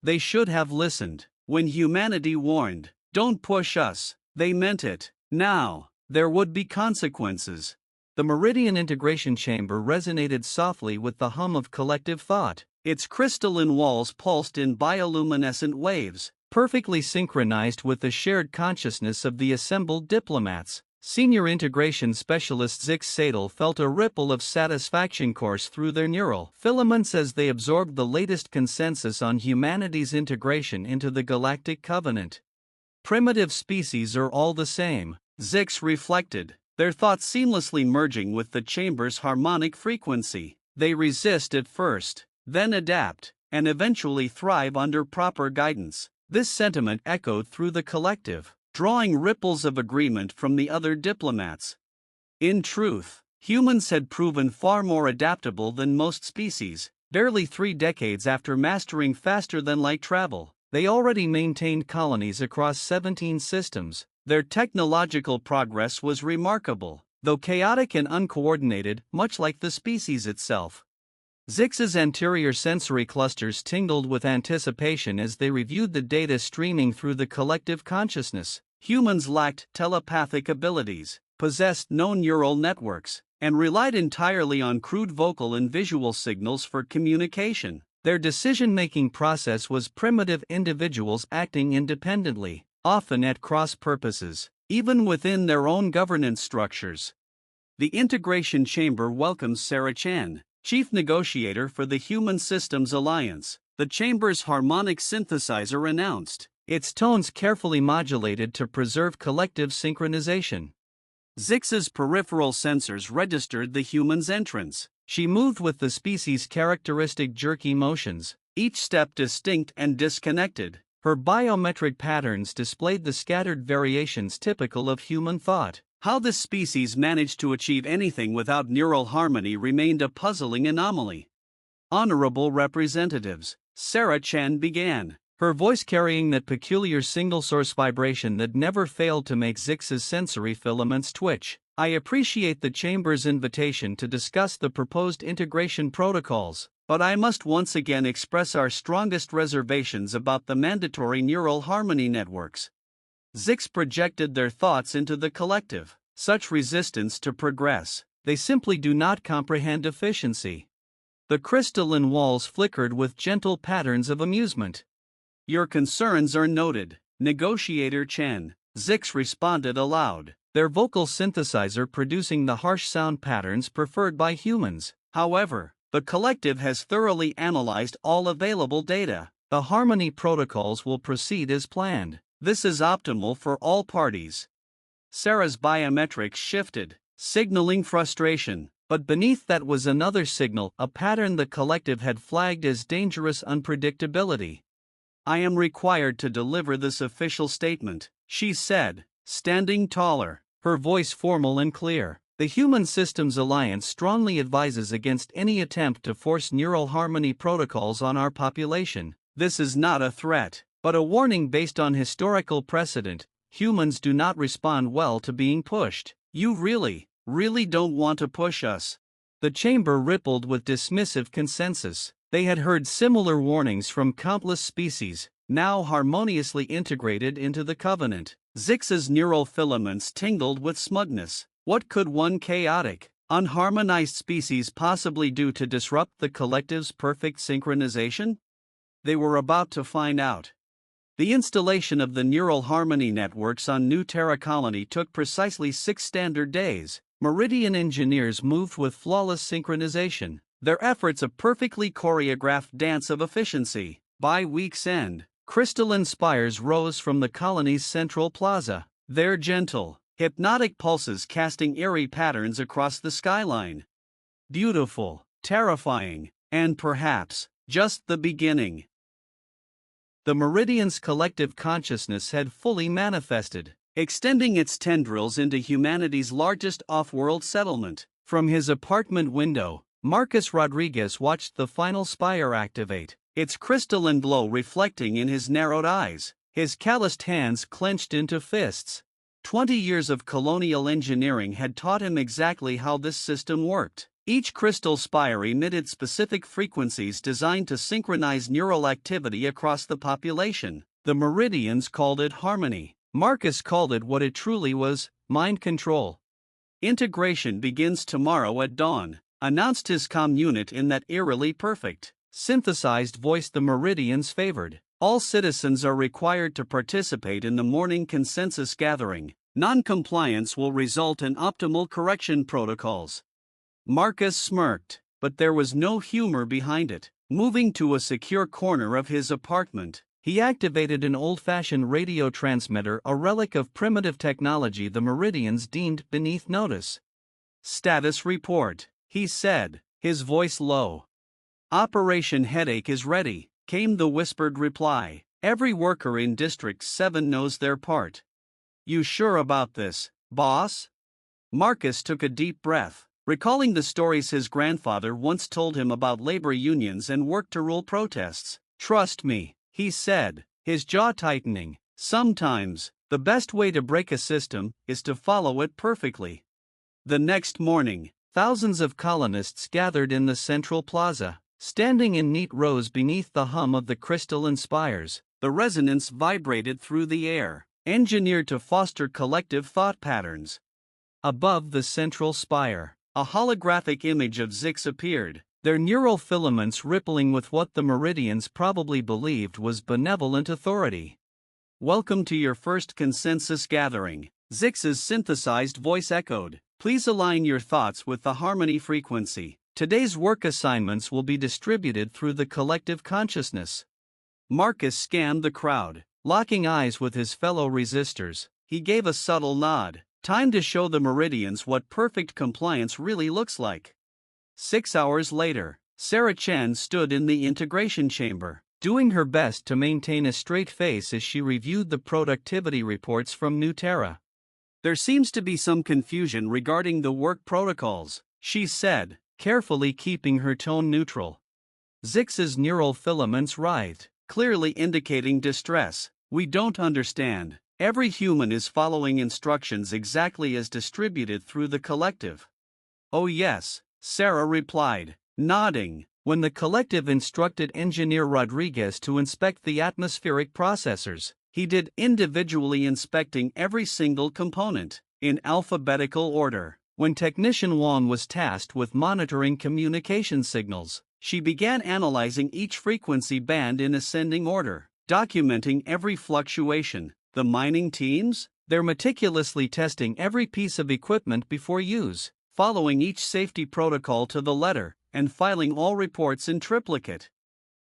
They should have listened. When humanity warned, "Don't push us," they meant it. Now, there would be consequences. The Meridian integration chamber resonated softly with the hum of collective thought. Its crystalline walls pulsed in bioluminescent waves, perfectly synchronized with the shared consciousness of the assembled diplomats. Senior integration specialist Zix Sadel felt a ripple of satisfaction course through their neural filaments as they absorbed the latest consensus on humanity's integration into the galactic covenant. Primitive species are all the same, Zix reflected, their thoughts seamlessly merging with the chamber's harmonic frequency. They resist at first, then adapt, and eventually thrive under proper guidance. This sentiment echoed through the collective, drawing ripples of agreement from the other diplomats. In truth, humans had proven far more adaptable than most species. Barely 3 decades after mastering faster-than-light travel, they already maintained colonies across 17 systems. Their technological progress was remarkable, though chaotic and uncoordinated, much like the species itself. Zix's anterior sensory clusters tingled with anticipation as they reviewed the data streaming through the collective consciousness. Humans lacked telepathic abilities, possessed no neural networks, and relied entirely on crude vocal and visual signals for communication. Their decision-making process was primitive individuals acting independently, often at cross purposes, even within their own governance structures. The Integration Chamber welcomes Sarah Chan, Chief Negotiator for the Human Systems Alliance. The Chamber's harmonic synthesizer announced, its tones carefully modulated to preserve collective synchronization. Zix's peripheral sensors registered the human's entrance. She moved with the species' characteristic jerky motions, each step distinct and disconnected. Her biometric patterns displayed the scattered variations typical of human thought. How this species managed to achieve anything without neural harmony remained a puzzling anomaly. Honorable representatives, Sarah Chan began, her voice carrying that peculiar single-source vibration that never failed to make Zix's sensory filaments twitch. I appreciate the Chamber's invitation to discuss the proposed integration protocols, but I must once again express our strongest reservations about the mandatory neural harmony networks. Zix projected their thoughts into the collective. Such resistance to progress, they simply do not comprehend efficiency. The crystalline walls flickered with gentle patterns of amusement. Your concerns are noted, Negotiator Chen, Zix responded aloud, their vocal synthesizer producing the harsh sound patterns preferred by humans. However, the collective has thoroughly analyzed all available data. The harmony protocols will proceed as planned. This is optimal for all parties. Sarah's biometrics shifted, signaling frustration, but beneath that was another signal, a pattern the collective had flagged as dangerous unpredictability. I am required to deliver this official statement, she said, standing taller, her voice formal and clear. The Human Systems Alliance strongly advises against any attempt to force neural harmony protocols on our population. This is not a threat, but a warning based on historical precedent. Humans do not respond well to being pushed. You really don't want to push us. The chamber rippled with dismissive consensus. They had heard similar warnings from countless species, now harmoniously integrated into the covenant. Zix's neural filaments tingled with smugness. What could one chaotic, unharmonized species possibly do to disrupt the collective's perfect synchronization? They were about to find out. The installation of the neural harmony networks on New Terra Colony took precisely 6 standard days. Meridian engineers moved with flawless synchronization, their efforts a perfectly choreographed dance of efficiency. By week's end, crystalline spires rose from the colony's central plaza, their gentle, hypnotic pulses casting eerie patterns across the skyline. Beautiful, terrifying, and perhaps just the beginning. The Meridian's collective consciousness had fully manifested, extending its tendrils into humanity's largest off-world settlement. From his apartment window, Marcus Rodriguez watched the final spire activate, its crystalline glow reflecting in his narrowed eyes, his calloused hands clenched into fists. 20 years of colonial engineering had taught him exactly how this system worked. Each crystal spire emitted specific frequencies designed to synchronize neural activity across the population. The Meridians called it harmony. Marcus called it what it truly was: mind control. Integration begins tomorrow at dawn, announced his comm-unit in that eerily perfect, synthesized voice the Meridians favored. All citizens are required to participate in the morning consensus gathering. Non-compliance will result in optimal correction protocols. Marcus smirked, but there was no humor behind it. Moving to a secure corner of his apartment, he activated an old-fashioned radio transmitter, a relic of primitive technology the Meridians deemed beneath notice. "Status report," he said, his voice low. "Operation Headache is ready," came the whispered reply. "Every worker in District 7 knows their part." "You sure about this, boss?" Marcus took a deep breath, recalling the stories his grandfather once told him about labor unions and work to rule protests. "Trust me," he said, his jaw tightening. "Sometimes, the best way to break a system is to follow it perfectly." The next morning, thousands of colonists gathered in the central plaza, standing in neat rows beneath the hum of the crystalline spires. The resonance vibrated through the air, engineered to foster collective thought patterns. Above the central spire, a holographic image of Zix appeared, their neural filaments rippling with what the Meridians probably believed was benevolent authority. "Welcome to your first consensus gathering," Zix's synthesized voice echoed. "Please align your thoughts with the harmony frequency. Today's work assignments will be distributed through the collective consciousness." Marcus scanned the crowd, locking eyes with his fellow resistors. He gave a subtle nod. Time to show the Meridians what perfect compliance really looks like. 6 hours later, Sarah Chen stood in the integration chamber, doing her best to maintain a straight face as she reviewed the productivity reports from New Terra. "There seems to be some confusion regarding the work protocols," she said, carefully keeping her tone neutral. Zix's neural filaments writhed, clearly indicating distress. "We don't understand. Every human is following instructions exactly as distributed through the collective." "Oh yes," Sarah replied, nodding. "When the collective instructed Engineer Rodriguez to inspect the atmospheric processors, he did, individually inspecting every single component, in alphabetical order. When Technician Wong was tasked with monitoring communication signals, she began analyzing each frequency band in ascending order, documenting every fluctuation. The mining teams? They're meticulously testing every piece of equipment before use, following each safety protocol to the letter, and filing all reports in triplicate."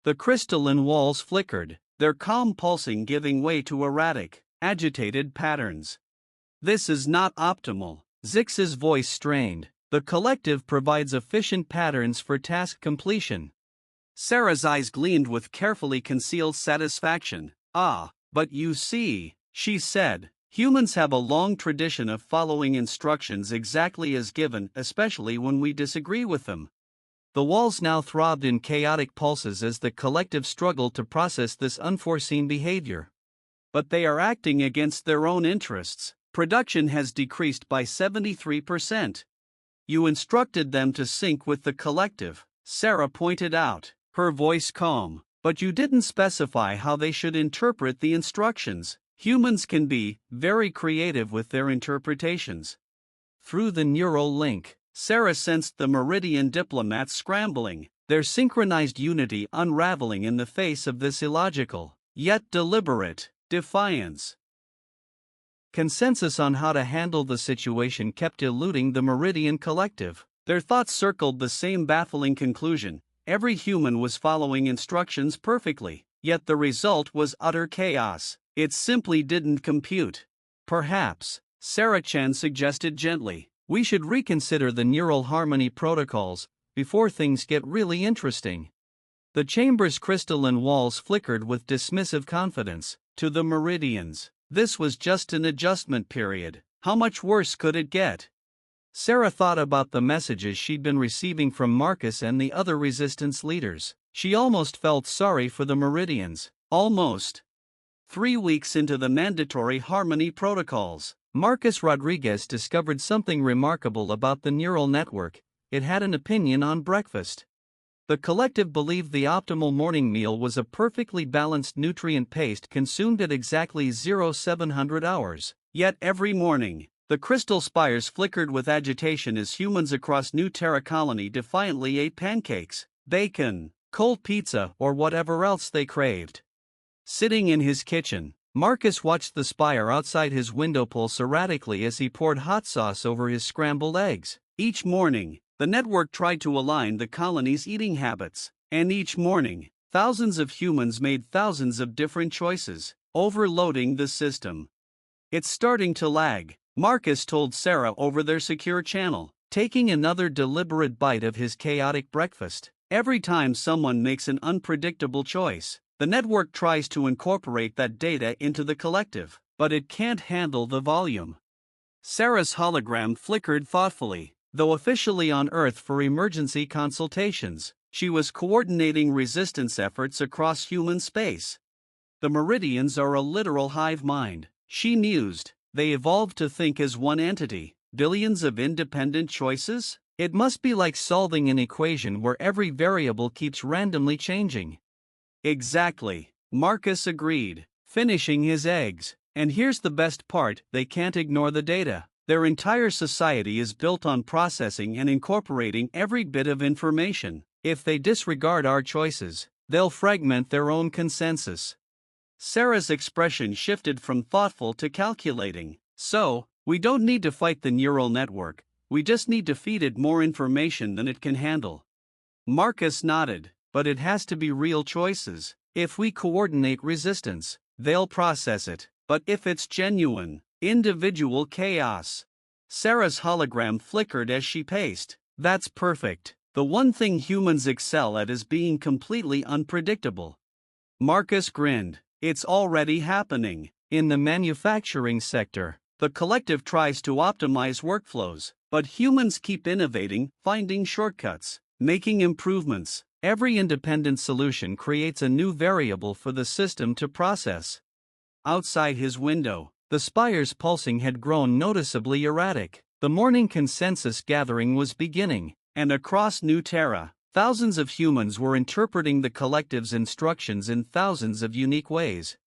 The crystalline walls flickered, their calm pulsing giving way to erratic, agitated patterns. "This is not optimal," Zix's voice strained. "The collective provides efficient patterns for task completion." Sarah's eyes gleamed with carefully concealed satisfaction. "Ah, but you see," she said, "humans have a long tradition of following instructions exactly as given, especially when we disagree with them." The walls now throbbed in chaotic pulses as the collective struggled to process this unforeseen behavior. "But they are acting against their own interests. Production has decreased by 73%. You instructed them to sync with the collective," Sarah pointed out, her voice calm. "But you didn't specify how they should interpret the instructions. Humans can be very creative with their interpretations." Through the neural link, Sarah sensed the Meridian diplomats scrambling, their synchronized unity unraveling in the face of this illogical, yet deliberate, defiance. Consensus on how to handle the situation kept eluding the Meridian collective. Their thoughts circled the same baffling conclusion: every human was following instructions perfectly, yet the result was utter chaos. It simply didn't compute. "Perhaps," Sarah Chen suggested gently, "we should reconsider the neural harmony protocols before things get really interesting." The chamber's crystalline walls flickered with dismissive confidence. To the Meridians, this was just an adjustment period. How much worse could it get? Sarah thought about the messages she'd been receiving from Marcus and the other resistance leaders. She almost felt sorry for the Meridians. Almost. 3 weeks into the mandatory harmony protocols, Marcus Rodriguez discovered something remarkable about the neural network. it had an opinion on breakfast. The collective believed the optimal morning meal was a perfectly balanced nutrient paste consumed at exactly 0700 hours. Yet every morning, the crystal spires flickered with agitation as humans across New Terra Colony defiantly ate pancakes, bacon, cold pizza, or whatever else they craved. Sitting in his kitchen, Marcus watched the spire outside his window pulse erratically as he poured hot sauce over his scrambled eggs. Each morning, the network tried to align the colony's eating habits, and each morning, thousands of humans made thousands of different choices, overloading the system. "It's starting to lag," Marcus told Sarah over their secure channel, taking another deliberate bite of his chaotic breakfast. "Every time someone makes an unpredictable choice, the network tries to incorporate that data into the collective, but it can't handle the volume." Sarah's hologram flickered thoughtfully. Though officially on Earth for emergency consultations, she was coordinating resistance efforts across human space. "The Meridians are a literal hive mind," she mused. "They evolved to think as one entity, billions of independent choices? It must be like solving an equation where every variable keeps randomly changing." "Exactly," Marcus agreed, finishing his eggs. "And here's the best part, they can't ignore the data. Their entire society is built on processing and incorporating every bit of information. If they disregard our choices, they'll fragment their own consensus." Sarah's expression shifted from thoughtful to calculating. "So, we don't need to fight the neural network, we just need to feed it more information than it can handle." Marcus nodded. "But it has to be real choices. If we coordinate resistance, they'll process it. But if it's genuine, individual chaos." Sarah's hologram flickered as she paced. "That's perfect. The one thing humans excel at is being completely unpredictable." Marcus grinned. "It's already happening. In the manufacturing sector, the collective tries to optimize workflows, but humans keep innovating, finding shortcuts, making improvements. Every independent solution creates a new variable for the system to process." Outside his window, the spire's pulsing had grown noticeably erratic. The morning consensus gathering was beginning, and across New Terra, thousands of humans were interpreting the collective's instructions in thousands of unique ways.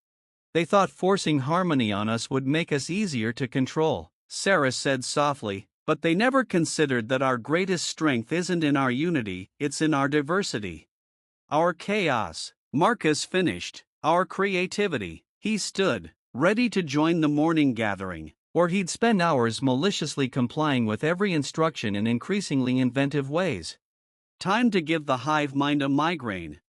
"They thought forcing harmony on us would make us easier to control," Sarah said softly, "but they never considered that our greatest strength isn't in our unity, it's in our diversity. Our chaos," Marcus finished, "our creativity." He stood, ready to join the morning gathering, or he'd spend hours maliciously complying with every instruction in increasingly inventive ways. Time to give the hive mind a migraine.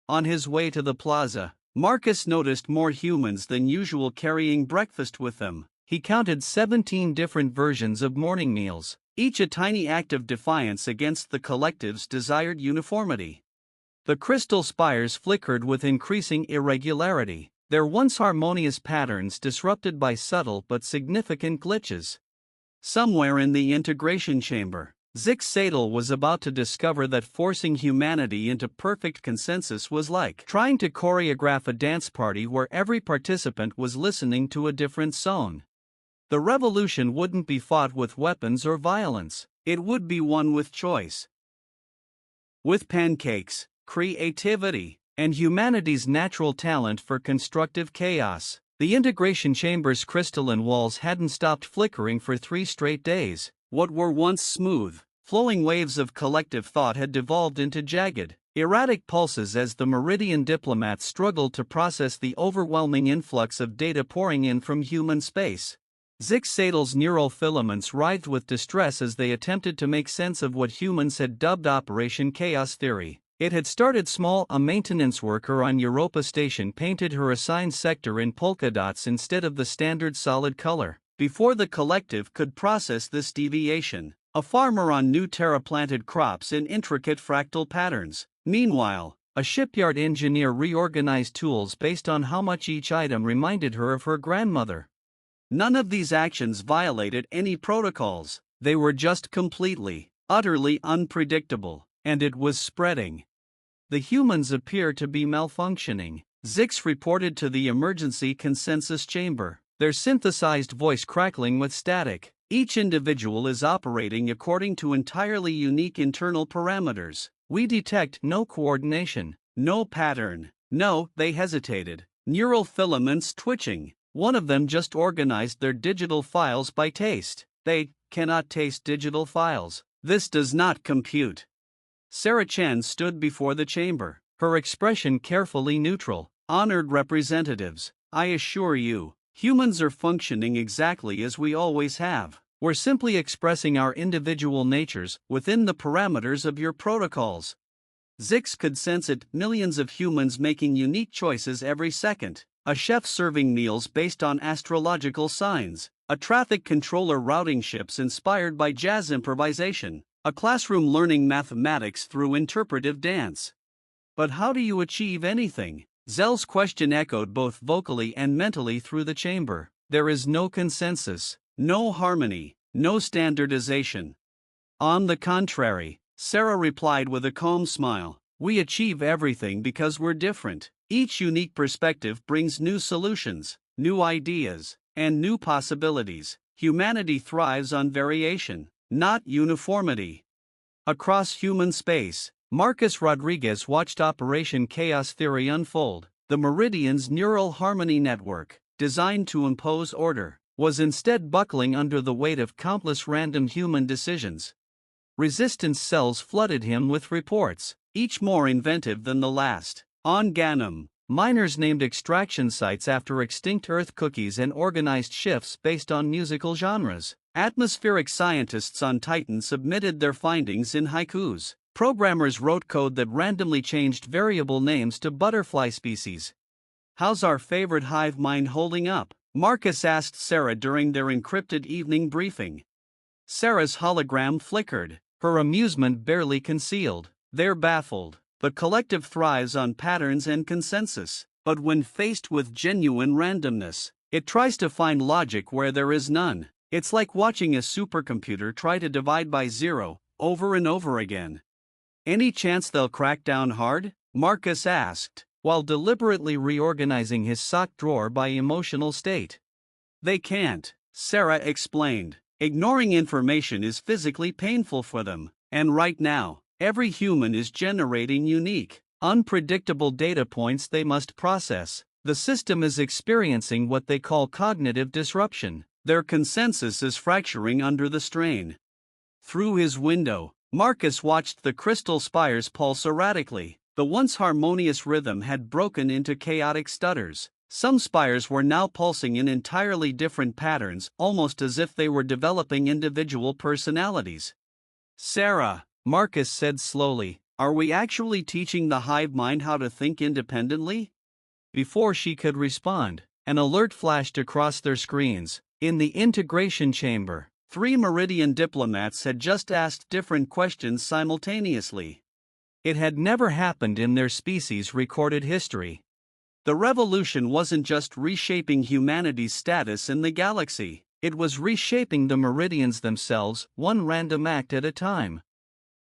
On his way to the plaza, Marcus noticed more humans than usual carrying breakfast with them. He counted 17 different versions of morning meals, each a tiny act of defiance against the collective's desired uniformity. The crystal spires flickered with increasing irregularity, their once harmonious patterns disrupted by subtle but significant glitches. Somewhere in the integration chamber, Zixatel was about to discover that forcing humanity into perfect consensus was like trying to choreograph a dance party where every participant was listening to a different song. The revolution wouldn't be fought with weapons or violence, it would be won with choice. With pancakes, creativity, and humanity's natural talent for constructive chaos, the integration chamber's crystalline walls hadn't stopped flickering for 3 straight days. What were once smooth, flowing waves of collective thought had devolved into jagged, erratic pulses as the Meridian diplomats struggled to process the overwhelming influx of data pouring in from human space. Zixatel's neural filaments writhed with distress as they attempted to make sense of what humans had dubbed Operation Chaos Theory. It had started small. A maintenance worker on Europa Station painted her assigned sector in polka dots instead of the standard solid color. Before the collective could process this deviation, a farmer on New Terra planted crops in intricate fractal patterns. Meanwhile, a shipyard engineer reorganized tools based on how much each item reminded her of her grandmother. None of these actions violated any protocols, they were just completely, utterly unpredictable, and it was spreading. "The humans appear to be malfunctioning," Zix reported to the emergency consensus chamber, their synthesized voice crackling with static. Each individual is operating according to entirely unique internal parameters. We detect no coordination, no pattern. No, they hesitated. Neural filaments twitching. One of them just organized their digital files by taste. They cannot taste digital files. This does not compute. Sarah Chen stood before the chamber, her expression carefully neutral. Honored representatives, I assure you, humans are functioning exactly as we always have. We're simply expressing our individual natures within the parameters of your protocols. Zix could sense it, millions of humans making unique choices every second. A chef serving meals based on astrological signs. A traffic controller routing ships inspired by jazz improvisation. A classroom learning mathematics through interpretive dance. But how do you achieve anything? Zell's question echoed both vocally and mentally through the chamber. There is no consensus, no harmony, no standardization. On the contrary, Sarah replied with a calm smile, we achieve everything because we're different. Each unique perspective brings new solutions, new ideas, and new possibilities. Humanity thrives on variation, not uniformity. Across human space, Marcus Rodriguez watched Operation Chaos Theory unfold. The Meridian's neural harmony network, designed to impose order, was instead buckling under the weight of countless random human decisions. Resistance cells flooded him with reports, each more inventive than the last. On Ganem, miners named extraction sites after extinct Earth cookies and organized shifts based on musical genres. Atmospheric scientists on Titan submitted their findings in haikus. Programmers wrote code that randomly changed variable names to butterfly species. How's our favorite hive mind holding up? Marcus asked Sarah during their encrypted evening briefing. Sarah's hologram flickered, her amusement barely concealed. They're baffled. The collective thrives on patterns and consensus, but when faced with genuine randomness, it tries to find logic where there is none. It's like watching a supercomputer try to divide by zero, over and over again. Any chance they'll crack down hard? Marcus asked, while deliberately reorganizing his sock drawer by emotional state. They can't, Sarah explained. Ignoring information is physically painful for them, and right now, every human is generating unique, unpredictable data points they must process. The system is experiencing what they call cognitive disruption. Their consensus is fracturing under the strain. Through his window, Marcus watched the crystal spires pulse erratically. The once harmonious rhythm had broken into chaotic stutters. Some spires were now pulsing in entirely different patterns, almost as if they were developing individual personalities. Sarah, Marcus said slowly, are we actually teaching the hive mind how to think independently? Before she could respond, an alert flashed across their screens. In the integration chamber, 3 Meridian diplomats had just asked different questions simultaneously. It had never happened in their species' recorded history. The revolution wasn't just reshaping humanity's status in the galaxy, it was reshaping the Meridians themselves, one random act at a time.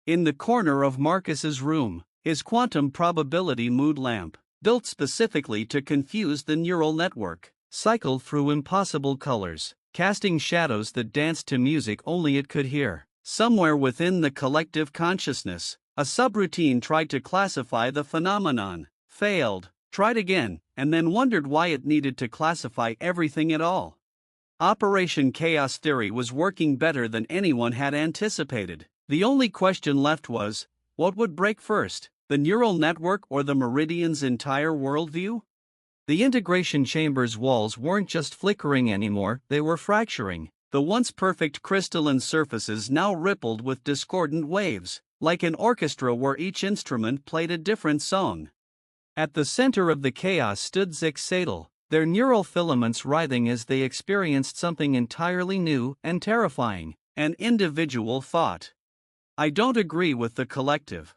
In the corner of Marcus's room, his quantum probability mood lamp, built specifically to confuse the neural network, cycled through impossible colors, casting shadows that danced to music only it could hear. Somewhere within the collective consciousness, a subroutine tried to classify the phenomenon, failed, tried again, and then wondered why it needed to classify everything at all. Operation Chaos Theory was working better than anyone had anticipated. The only question left was, what would break first, the neural network or the Meridian's entire worldview? The integration chamber's walls weren't just flickering anymore, they were fracturing. The once perfect crystalline surfaces now rippled with discordant waves, like an orchestra where each instrument played a different song. At the center of the chaos stood Zix, their neural filaments writhing as they experienced something entirely new and terrifying. An individual thought. I don't agree with the collective.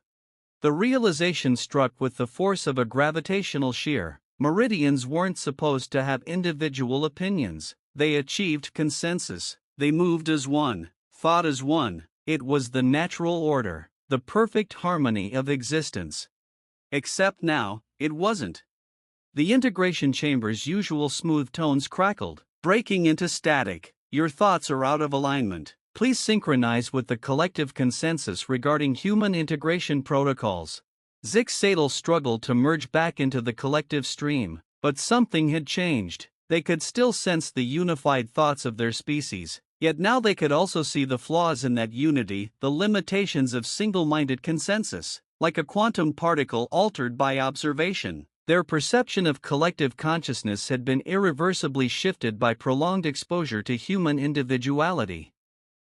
The realization struck with the force of a gravitational shear. Meridians weren't supposed to have individual opinions. They achieved consensus. They moved as one, thought as one. It was the natural order, the perfect harmony of existence. Except now, it wasn't. The integration chamber's usual smooth tones crackled, breaking into static. your thoughts are out of alignment. Please synchronize with the collective consensus regarding human integration protocols. Zix-Sadal struggled to merge back into the collective stream, but something had changed. They could still sense the unified thoughts of their species, yet now they could also see the flaws in that unity, the limitations of single-minded consensus, like a quantum particle altered by observation. Their perception of collective consciousness had been irreversibly shifted by prolonged exposure to human individuality.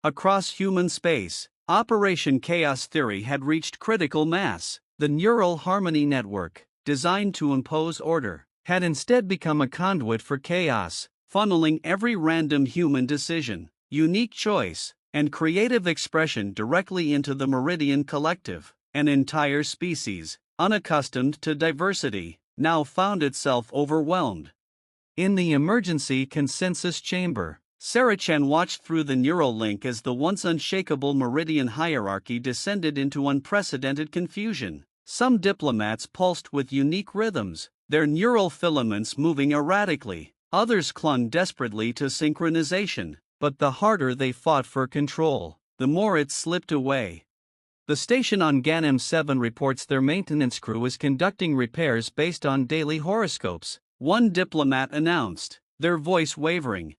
Across human space, Operation Chaos Theory had reached critical mass. The neural harmony network, designed to impose order, had instead become a conduit for chaos, funneling every random human decision, unique choice, and creative expression directly into the Meridian Collective. An entire species, unaccustomed to diversity, now found itself overwhelmed. In the emergency consensus chamber, Sarah Chen watched through the neural link as the once unshakable Meridian hierarchy descended into unprecedented confusion. Some diplomats pulsed with unique rhythms, their neural filaments moving erratically. Others clung desperately to synchronization, but the harder they fought for control, the more it slipped away. The station on Ganem 7 reports their maintenance crew is conducting repairs based on daily horoscopes, one diplomat announced, their voice wavering.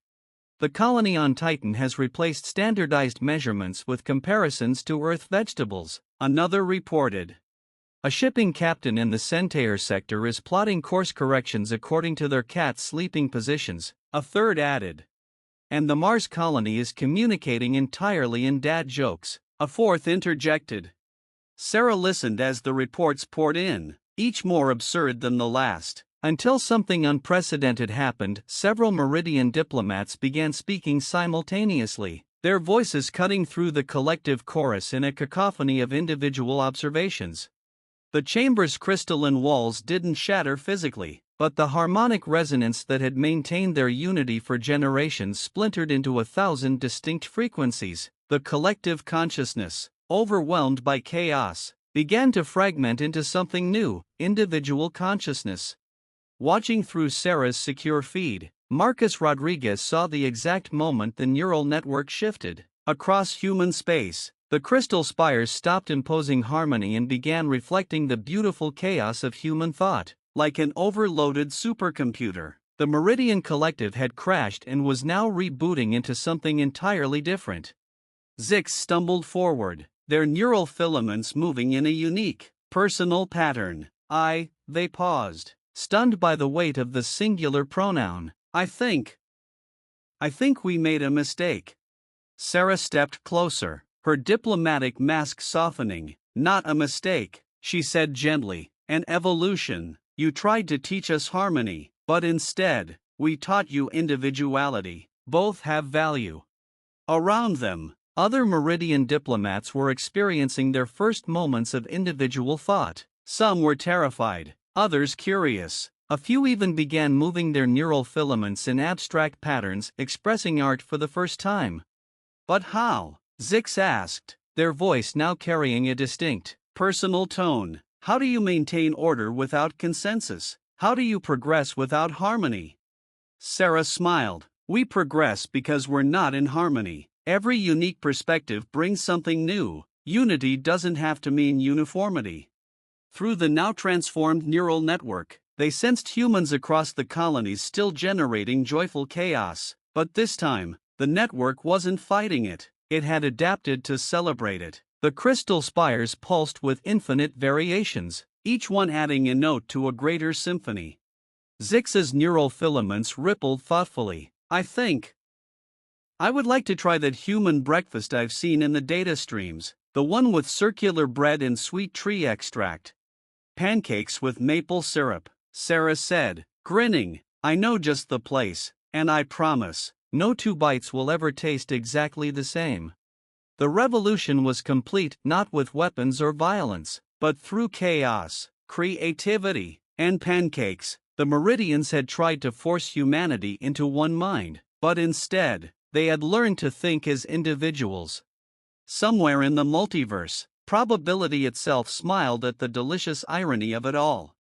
The colony on Titan has replaced standardized measurements with comparisons to Earth vegetables, another reported. A shipping captain in the Centaur sector is plotting course corrections according to their cat's sleeping positions, a third added. And the Mars colony is communicating entirely in dad jokes, a fourth interjected. Sarah listened as the reports poured in, each more absurd than the last. Until something unprecedented happened, several Meridian diplomats began speaking simultaneously, their voices cutting through the collective chorus in a cacophony of individual observations. The chamber's crystalline walls didn't shatter physically, but the harmonic resonance that had maintained their unity for generations splintered into 1,000 distinct frequencies. The collective consciousness, overwhelmed by chaos, began to fragment into something new, individual consciousness. Watching through Sarah's secure feed, Marcus Rodriguez saw the exact moment the neural network shifted. Across human space, the crystal spires stopped imposing harmony and began reflecting the beautiful chaos of human thought. Like an overloaded supercomputer, the Meridian Collective had crashed and was now rebooting into something entirely different. Zix stumbled forward, their neural filaments moving in a unique, personal pattern. They paused, stunned by the weight of the singular pronoun. I think we made a mistake. Sarah stepped closer, her diplomatic mask softening. Not a mistake, she said gently, an evolution. You tried to teach us harmony, but instead, we taught you individuality. Both have value. Around them, other Meridian diplomats were experiencing their first moments of individual thought. Some were terrified, others curious. A few even began moving their neural filaments in abstract patterns, expressing art for the first time. But how? Zix asked, their voice now carrying a distinct, personal tone. How do you maintain order without consensus? How do you progress without harmony? Sarah smiled. We progress because we're not in harmony. Every unique perspective brings something new. Unity doesn't have to mean uniformity. Through the now transformed neural network, they sensed humans across the colonies still generating joyful chaos. But this time, the network wasn't fighting it. It had adapted to celebrate it. The crystal spires pulsed with infinite variations, each one adding a note to a greater symphony. Zix's neural filaments rippled thoughtfully. I would like to try that human breakfast I've seen in the data streams, the one with circular bread and sweet tree extract. Pancakes with maple syrup, Sarah said, grinning. I know just the place, and I promise, no two bites will ever taste exactly the same. The revolution was complete not with weapons or violence, but through chaos, creativity, and pancakes. The Meridians had tried to force humanity into one mind, but instead, they had learned to think as individuals. Somewhere in the multiverse, probability itself smiled at the delicious irony of it all.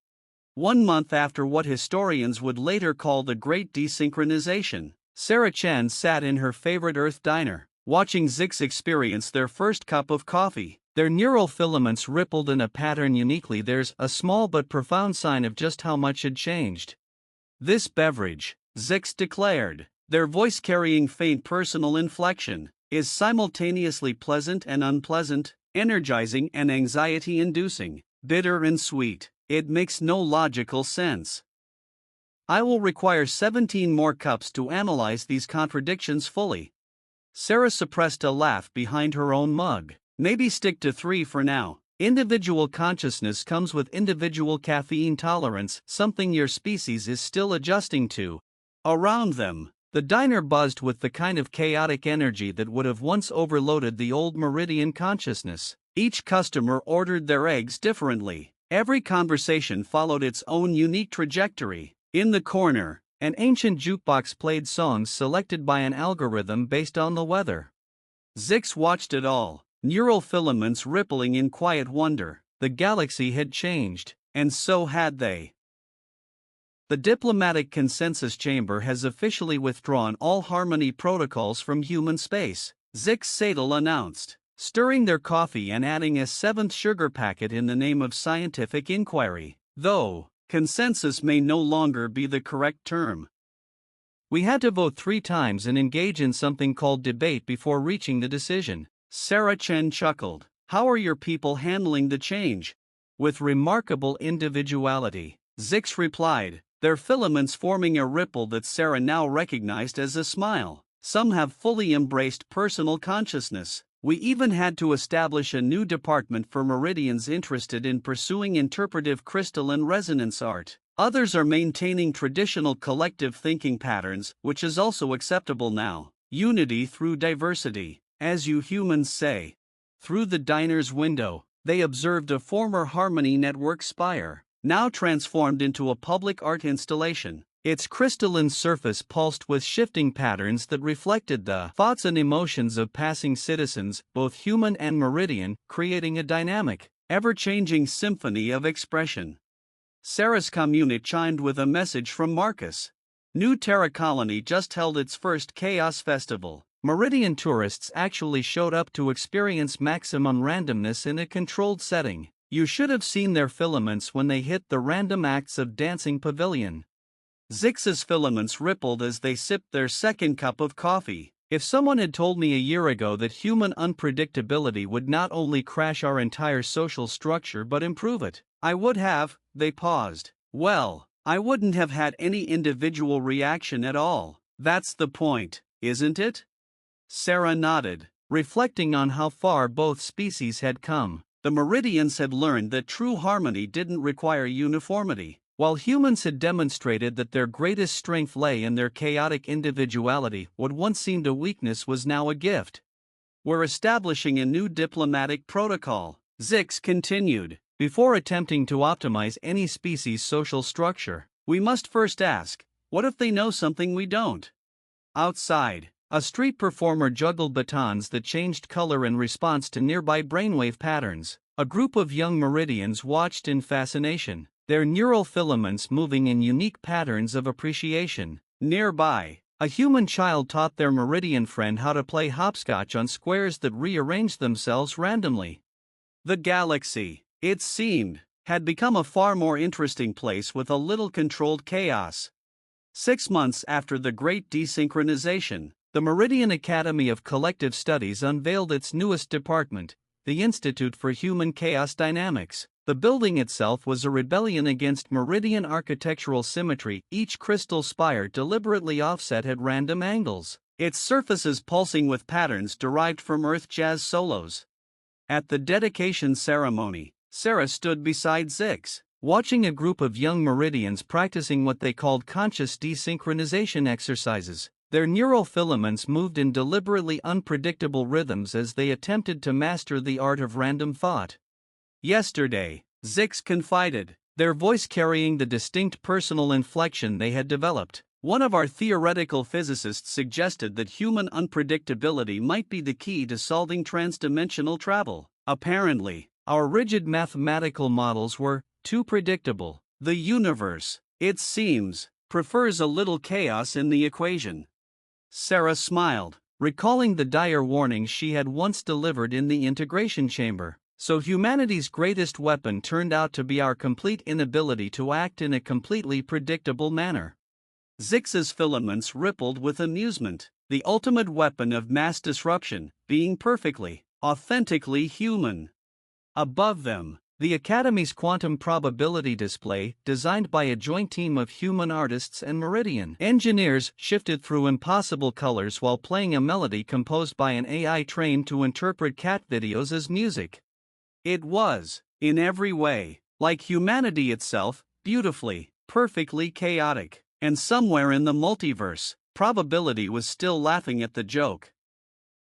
1 month after what historians would later call the Great Desynchronization, Sarah Chen sat in her favorite Earth diner, watching Zix experience their first cup of coffee. Their neural filaments rippled in a pattern uniquely theirs, a small but profound sign of just how much had changed. "This beverage," Zix declared, their voice carrying faint personal inflection, "is simultaneously pleasant and unpleasant, energizing and anxiety-inducing, bitter and sweet. It makes no logical sense. I will require 17 more cups to analyze these contradictions fully." Sarah suppressed a laugh behind her own mug. "Maybe stick to 3 for now. Individual consciousness comes with individual caffeine tolerance, something your species is still adjusting to." Around them, the diner buzzed with the kind of chaotic energy that would have once overloaded the old Meridian consciousness. Each customer ordered their eggs differently. Every conversation followed its own unique trajectory. In the corner, an ancient jukebox played songs selected by an algorithm based on the weather. Zix watched it all, neural filaments rippling in quiet wonder. The galaxy had changed, and so had they. The diplomatic consensus chamber has officially withdrawn all harmony protocols from human space, Zix Sadal announced, stirring their coffee and adding a 7th sugar packet in the name of scientific inquiry, though consensus may no longer be the correct term. "We had to vote 3 times and engage in something called debate before reaching the decision." Sarah Chen chuckled. "How are your people handling the change?" "With remarkable individuality," Zix replied, their filaments forming a ripple that Sarah now recognized as a smile. "Some have fully embraced personal consciousness. We even had to establish a new department for Meridians interested in pursuing interpretive crystalline resonance art. Others are maintaining traditional collective thinking patterns, which is also acceptable now. Unity through diversity, as you humans say." Through the diner's window, they observed a former Harmony Network spire, now transformed into a public art installation. Its crystalline surface pulsed with shifting patterns that reflected the thoughts and emotions of passing citizens, both human and Meridian, creating a dynamic, ever-changing symphony of expression. Sarah's commune chimed with a message from Marcus. New Terra Colony just held its first Chaos Festival. Meridian tourists actually showed up to experience maximum randomness in a controlled setting. You should have seen their filaments when they hit the random acts of Dancing Pavilion. Zix's filaments rippled as they sipped their second cup of coffee. "If someone had told me a year ago that human unpredictability would not only crash our entire social structure but improve it, I would have." They paused. "Well, I wouldn't have had any individual reaction at all. That's the point, isn't it?" Sarah nodded, reflecting on how far both species had come. The Meridians had learned that true harmony didn't require uniformity, while humans had demonstrated that their greatest strength lay in their chaotic individuality. What once seemed a weakness was now a gift. "We're establishing a new diplomatic protocol," Zix continued. "Before attempting to optimize any species' social structure, we must first ask, what if they know something we don't?" Outside, a street performer juggled batons that changed color in response to nearby brainwave patterns. A group of young Meridians watched in fascination, their neural filaments moving in unique patterns of appreciation. Nearby, a human child taught their Meridian friend how to play hopscotch on squares that rearranged themselves randomly. The galaxy, it seemed, had become a far more interesting place with a little controlled chaos. 6 months after the Great Desynchronization, the Meridian Academy of Collective Studies unveiled its newest department, the Institute for Human Chaos Dynamics. The building itself was a rebellion against Meridian architectural symmetry, each crystal spire deliberately offset at random angles, its surfaces pulsing with patterns derived from Earth jazz solos. At the dedication ceremony, Sarah stood beside Zix, watching a group of young Meridians practicing what they called conscious desynchronization exercises. Their neural filaments moved in deliberately unpredictable rhythms as they attempted to master the art of random thought. "Yesterday," Zix confided, their voice carrying the distinct personal inflection they had developed, "one of our theoretical physicists suggested that human unpredictability might be the key to solving transdimensional travel. Apparently, our rigid mathematical models were too predictable. The universe, it seems, prefers a little chaos in the equation." Sarah smiled, recalling the dire warnings she had once delivered in the integration chamber. So humanity's greatest weapon turned out to be our complete inability to act in a completely predictable manner. Zix's filaments rippled with amusement, the ultimate weapon of mass disruption, being perfectly, authentically human. Above them, the Academy's quantum probability display, designed by a joint team of human artists and Meridian engineers, shifted through impossible colors while playing a melody composed by an AI trained to interpret cat videos as music. It was, in every way, like humanity itself, beautifully, perfectly chaotic. And somewhere in the multiverse, probability was still laughing at the joke.